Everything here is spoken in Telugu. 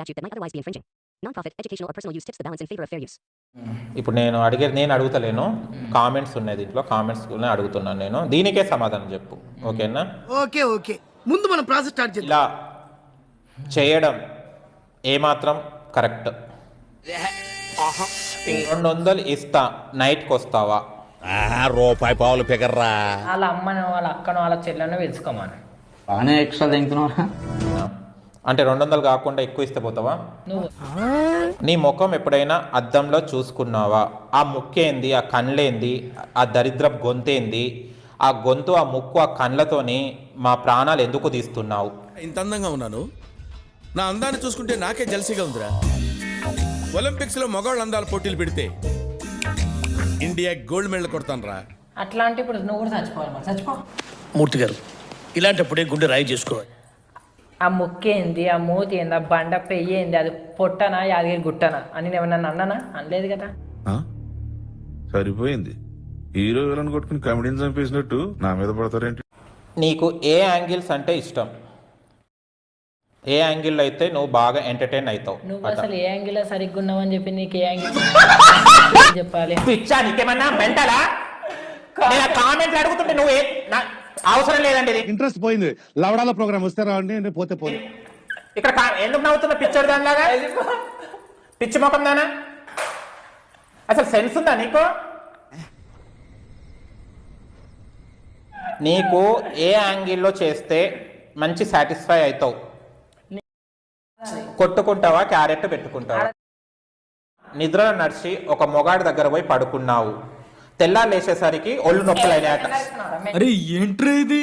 statute that might otherwise be infringing. Non-profit, educational or personal use tips the balance in favor of fair use. ఇప్పుడు నేను అడుగుతలేను, కామెంట్స్ ఉన్నాయి దీంట్లో, కామెంట్స్ అడుగుతున్నాను నేను, దీనికే సమాధానం చెప్పు. ఓకేనా? ఓకే ఓకే, ముందు మనం ప్రాసెస్ స్టార్ట్ చేద్దాం. ఇలా చేయడం ఏమాత్రం కరెక్ట్? 200 ఇస్తా, నైట్కి వస్తావా? రూపాయి పావులు ఫిగర్రా. వాళ్ళ అమ్మను, వాళ్ళ అక్కను, వాళ్ళ చెల్లెను పిలుచుకోమని. బాగానే ఎక్స్ట్రా తింటున్నారా? అంటే 200 కాకుండా ఎక్కువ ఇస్తే పోతావా? నువ్వు నీ ముఖం ఎప్పుడైనా అద్దంలో చూసుకున్నావా? ఆ ముక్కేంది, ఆ కళ్ళేంది, ఆ దరిద్రపు గొంతేంది, ఆ గొంతు, ఆ ముక్కు, ఆ కళ్ళతోని మా ప్రాణాలు ఎందుకు తీస్తున్నావు? ఇంత అందంగా ఉన్నాను, నా అందాన్ని చూసుకుంటే నాకే జల్సీగా ఉందిరా. ఒలింపిక్స్ లో మగవాళ్ళ అందాల పోటీలు పెడితే ఇండియా గోల్డ్ మెడల్ కొడతాను రా. అట్లాంటి ఇప్పుడు నువ్వు కూడా చచ్చిపోవాలి, మరి చచ్చిపో. మూర్తి గారు, ఇలాంటప్పుడే గుండె రాయి చేసుకోవాలి. ఆ ముక్కేంది, ఆ మూతి ఏంది, ఆ బండ పెయ్యేంది, అది పొట్టనా యాదగిరి గుట్టనా అని నేను నన్ను అన్నానా? అనలేదు కదా. సరిపోయింది, హీరో విలన్ కొట్టుకుని కమెడీని చంపేసినట్టు నా మీద పడతారేంటి? నీకు ఏ యాంగిల్స్ అంటే ఇష్టం? ఏ యాంగిల్లో అయితే నువ్వు బాగా ఎంటర్టైన్ అవుతావు? నువ్వు అసలు ఏ యాంగిల్ సరిగ్గా ఉన్నావు అని చెప్పి నీకు ఏ యాంగిల్ చెప్పాలి? పిచ్చా నీకేమన్నా మెంటలా? నేను కామెంట్లు అడుగుతుంటే నువ్వు అవసరం లేదండి, ఇది ఇంట్రెస్ట్ పోయింది. లవడాల ప్రోగ్రామ్ వస్తే రావండి, నేను పోతే పోదు. ఇక్కడ ఎందుకు నవ్వుతున్నా పిచ్చోడు దానిలాగా? పిచ్చి ముఖం దానా? అసలు సెన్స్ ఉందా నీకు? నీకు ఏ యాంగిల్లో చేస్తే మంచి సాటిస్ఫై అవుతావు? కొట్టుకుంటావా, క్యారెట్ పెట్టుకుంటావా? నిద్రలో నడిచి ఒక మొగాడి దగ్గర పోయి పడుకున్నావు, తెల్లారు లేచేసరికి ఒళ్ళు నొప్పులు అయినాయట. అరే ఏంట్రా ఇది?